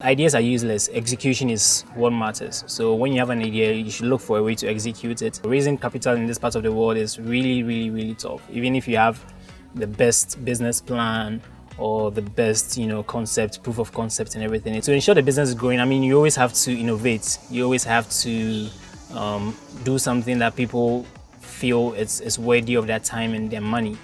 Ideas are useless. Execution is what matters. So when you have an idea, you should look for a way to execute it. Raising capital in this part of the world is really, really, really tough. Even if you have the best business plan or the best, concept, proof of concept and everything. To ensure the business is growing, you always have to innovate. You always have to do something that people feel is worthy of their time and their money.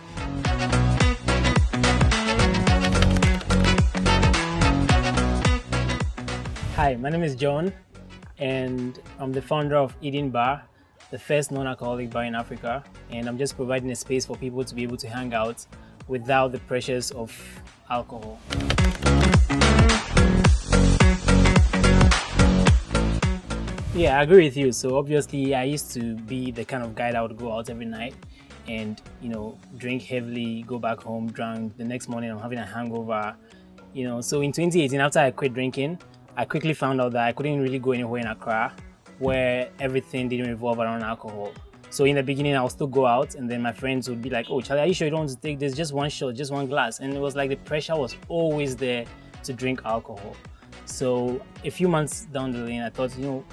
Hi, my name is John, and I'm the founder of Eden Bar, the first non-alcoholic bar in Africa. And I'm just providing a space for people to be able to hang out without the pressures of alcohol. Yeah, I agree with you. So obviously, I used to be the kind of guy that would go out every night and drink heavily, go back home drunk. The next morning, I'm having a hangover. So in 2018, after I quit drinking, I quickly found out that I couldn't really go anywhere in Accra where everything didn't revolve around alcohol. So in the beginning, I would still go out, and then my friends would be like, "Oh, Charlie, are you sure you don't want to take this? Just one shot, just one glass." And it was like the pressure was always there to drink alcohol. So a few months down the lane, I thought,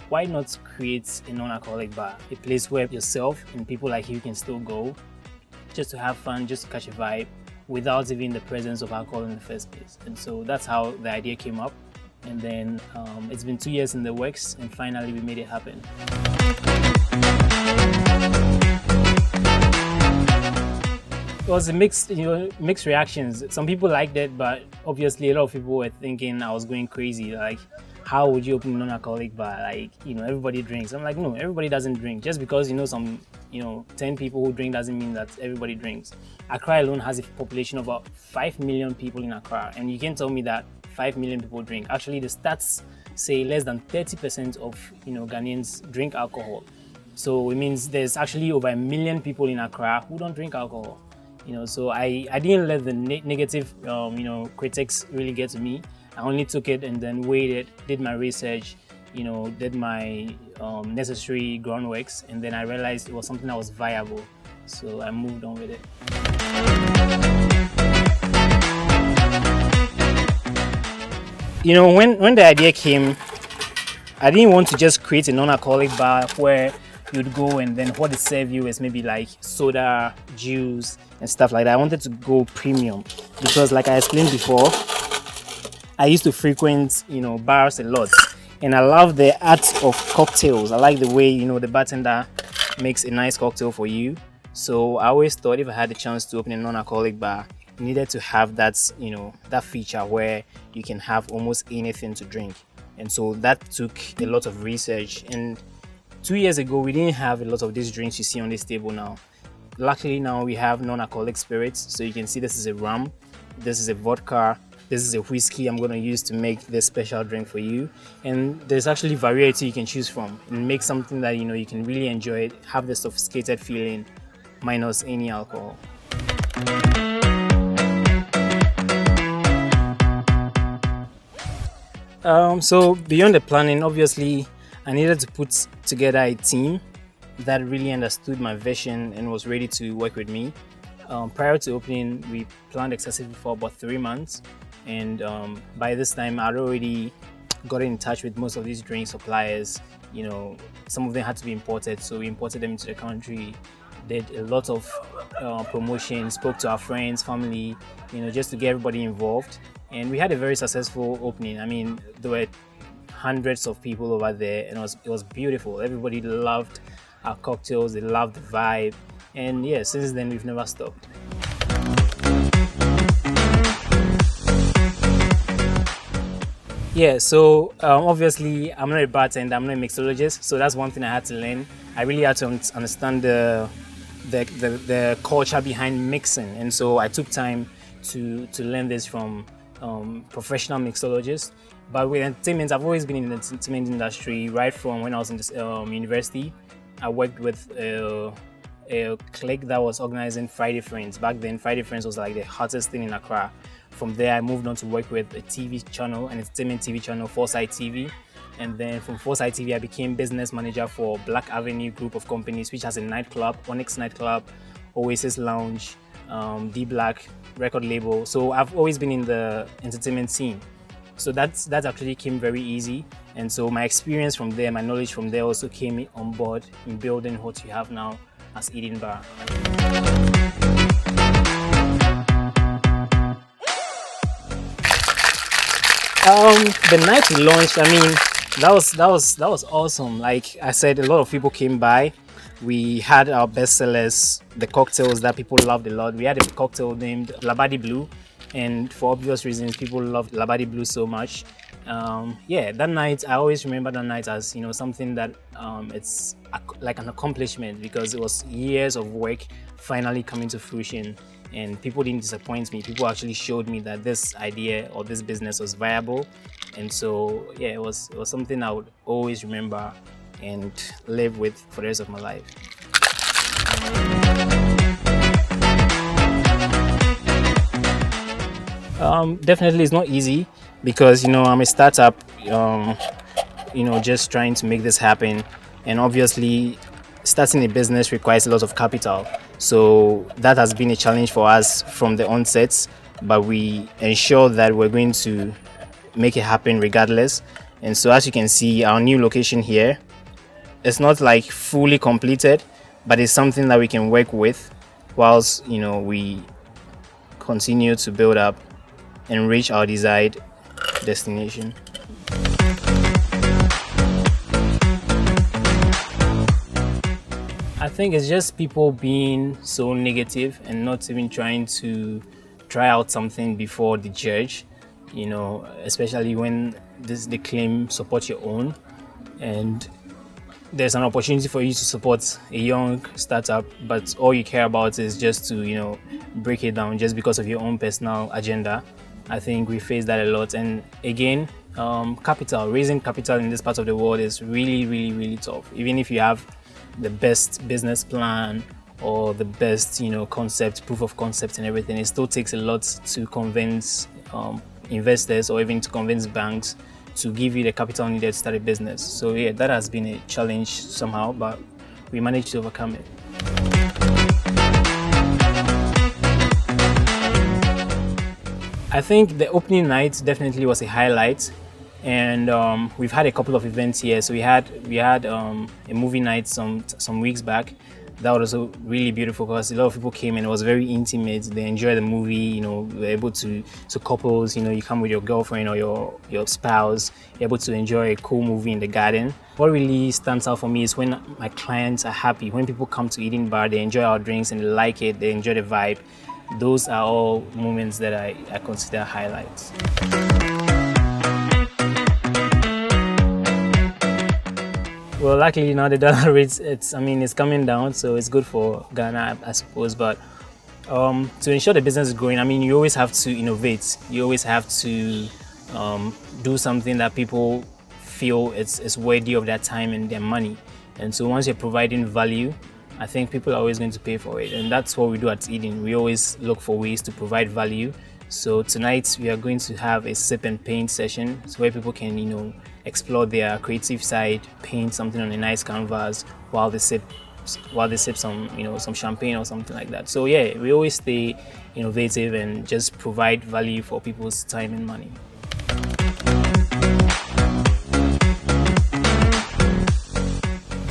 why not create a non-alcoholic bar? A place where yourself and people like you can still go just to have fun, just to catch a vibe without even the presence of alcohol in the first place. And so that's how the idea came up. And then it's been 2 years in the works, and finally we made it happen. It was a mixed reactions. Some people liked it, but obviously a lot of people were thinking I was going crazy. Like, how would you open a non-alcoholic bar? Like, everybody drinks. I'm like, no, everybody doesn't drink. Just because 10 people who drink doesn't mean that everybody drinks. Accra alone has a population of about 5 million people in Accra, and you can tell me that 5 million people drink. Actually, the stats say less than 30% of Ghanaians drink alcohol. So it means there's actually over 1 million people in Accra who don't drink alcohol. So I didn't let the negative critics really get to me. I only took it and then weighed it, did my research, did my necessary groundworks, and then I realized it was something that was viable. So I moved on with it. When the idea came, I didn't want to just create a non-alcoholic bar where you'd go and then what they serve you is maybe like soda, juice, and stuff like that. I wanted to go premium because, like I explained before, I used to frequent, bars a lot, and I love the art of cocktails. I like the way, the bartender makes a nice cocktail for you. So I always thought if I had the chance to open a non-alcoholic bar, you needed to have that, that feature where you can have almost anything to drink. And so that took a lot of research. And 2 years ago, we didn't have a lot of these drinks you see on this table now. Luckily now we have non-alcoholic spirits. So you can see this is a rum, this is a vodka, this is a whiskey I'm going to use to make this special drink for you. And there's actually variety you can choose from and make something that, you can really enjoy it, have the sophisticated feeling minus any alcohol. So beyond the planning, obviously, I needed to put together a team that really understood my vision and was ready to work with me. Prior to opening, we planned excessively for about 3 months, and by this time, I'd already got in touch with most of these drink suppliers. Some of them had to be imported, so we imported them into the country. Did a lot of promotion, spoke to our friends, family, just to get everybody involved. And we had a very successful opening. There were hundreds of people over there, and it was beautiful. Everybody loved our cocktails, they loved the vibe. And yeah, since then, we've never stopped. Yeah, so obviously, I'm not a bartender, I'm not a mixologist, so that's one thing I had to learn. I really had to understand the culture behind mixing, and so I took time to learn this from professional mixologists. But with entertainment, I've always been in the entertainment industry right from when I was in this, university. I worked with a clique that was organizing Friday Friends. Back then, Friday Friends was like the hottest thing in Accra. From there, I moved on to work with a TV channel, an entertainment TV channel, Foresight TV. And then from Foresight TV, I became business manager for Black Avenue Group of Companies, which has a nightclub, Onyx Nightclub, Oasis Lounge, D Black record label. So I've always been in the entertainment scene. So that actually came very easy. And so my experience from there, my knowledge from there also came on board in building what you have now as Eden Bar. The night we launched, I mean, that was awesome. Like I said, a lot of people came by. We had our best sellers, the cocktails that people loved a lot. We had a cocktail named Labadi Blue, and for obvious reasons, people loved Labadi Blue so much. Yeah, that night I always remember that night as something that it's like an accomplishment, because it was years of work finally coming to fruition. And people didn't disappoint me. People actually showed me that this idea or this business was viable. And so yeah, it was something I would always remember and live with for the rest of my life. Definitely it's not easy, because I'm a startup, just trying to make this happen. And obviously starting a business requires a lot of capital. So that has been a challenge for us from the onset, but we ensure that we're going to make it happen regardless. And so as you can see, our new location here, it's not like fully completed, but it's something that we can work with whilst we continue to build up and reach our desired destination. I think it's just people being so negative and not even trying to try out something before the judge, especially when they claim support your own, and there's an opportunity for you to support a young startup, but all you care about is just to break it down just because of your own personal agenda. I think we face that a lot. And again, raising capital in this part of the world is really, really, really tough. Even if you have the best business plan or the best concept, proof of concept and everything, it still takes a lot to convince investors or even to convince banks to give you the capital needed to start a business. So yeah, that has been a challenge somehow, but we managed to overcome it. I think the opening night definitely was a highlight, and we've had a couple of events here. So we had a movie night some weeks back. That was also really beautiful because a lot of people came and it was very intimate. They enjoyed the movie. We were able to, so couples, you come with your girlfriend or your spouse, you're able to enjoy a cool movie in the garden. What really stands out for me is when my clients are happy. When people come to Eden Bar, they enjoy our drinks and they like it. They enjoy the vibe. Those are all moments that I consider highlights. Well, luckily now the dollar rate, it's coming down, so it's good for Ghana, I suppose. But to ensure the business is growing, you always have to innovate. You always have to do something that people feel it's worthy of their time and their money. And so once you're providing value, I think people are always going to pay for it. And that's what we do at Eden. We always look for ways to provide value. So tonight we are going to have a sip and paint session, so where people can, explore their creative side, paint something on a nice canvas while they sip some champagne or something like that. So yeah, we always stay innovative and just provide value for people's time and money.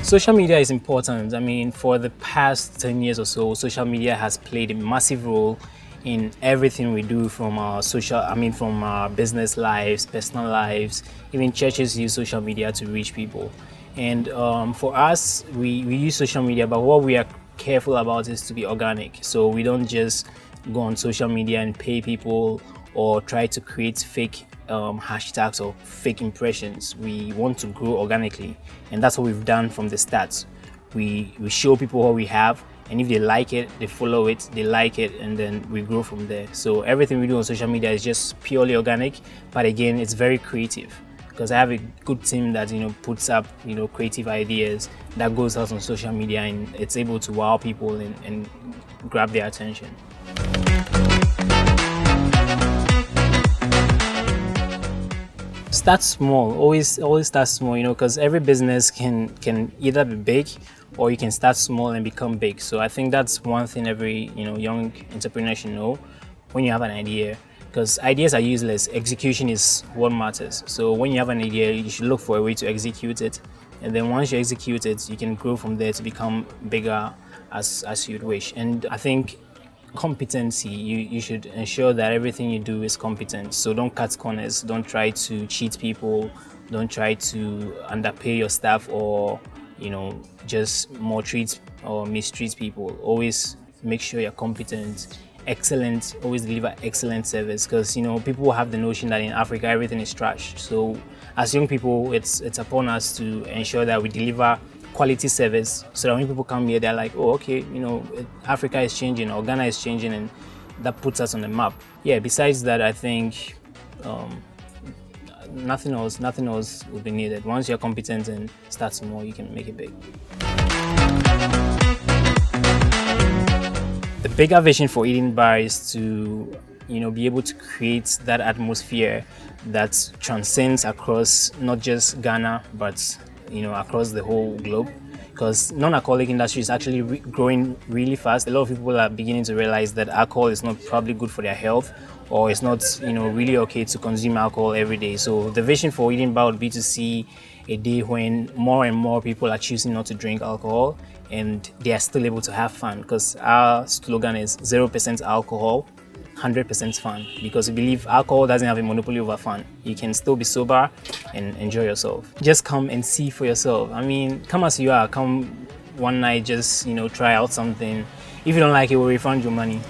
Social media is important. For the past 10 years or so, social media has played a massive role in everything we do, from our from our business lives, personal lives. Even churches use social media to reach people. And for us, we use social media, but what we are careful about is to be organic. So we don't just go on social media and pay people or try to create fake hashtags or fake impressions. We want to grow organically, and that's what we've done from the start. We show people what we have, and if they like it, they follow it, they like it, and then we grow from there. So everything we do on social media is just purely organic, but again, it's very creative, because I have a good team that puts up creative ideas that goes out on social media, and it's able to wow people and grab their attention. Start small. Always start small. Because every business can either be big, or you can start small and become big. So I think that's one thing every young entrepreneur should know. When you have an idea, because ideas are useless. Execution is what matters. So when you have an idea, you should look for a way to execute it, and then once you execute it, you can grow from there to become bigger as you'd wish. And I think competency, you should ensure that everything you do is competent. So don't cut corners, don't try to cheat people, don't try to underpay your staff, or just maltreat or mistreat people. Always make sure you're competent, excellent, always deliver excellent service, because people have the notion that in Africa everything is trash. So as young people, it's upon us to ensure that we deliver quality service, so that when people come here, they're like, oh, okay, Africa is changing, or Ghana is changing, and that puts us on the map. Yeah, besides that, I think nothing else will be needed. Once you're competent and start small, you can make it big. The bigger vision for Eden Bar is to be able to create that atmosphere that transcends across not just Ghana, but across the whole globe, because non-alcoholic industry is actually growing really fast. A lot of people are beginning to realize that alcohol is not probably good for their health, or it's not really okay to consume alcohol every day. So the vision for Eden Bar would be to see a day when more and more people are choosing not to drink alcohol, and they are still able to have fun, because our slogan is 0% alcohol, 100% fun, because we believe alcohol doesn't have a monopoly over fun. You can still be sober and enjoy yourself. Just come and see for yourself. I mean, come as you are. Come one night, just try out something. If you don't like it, we'll refund your money.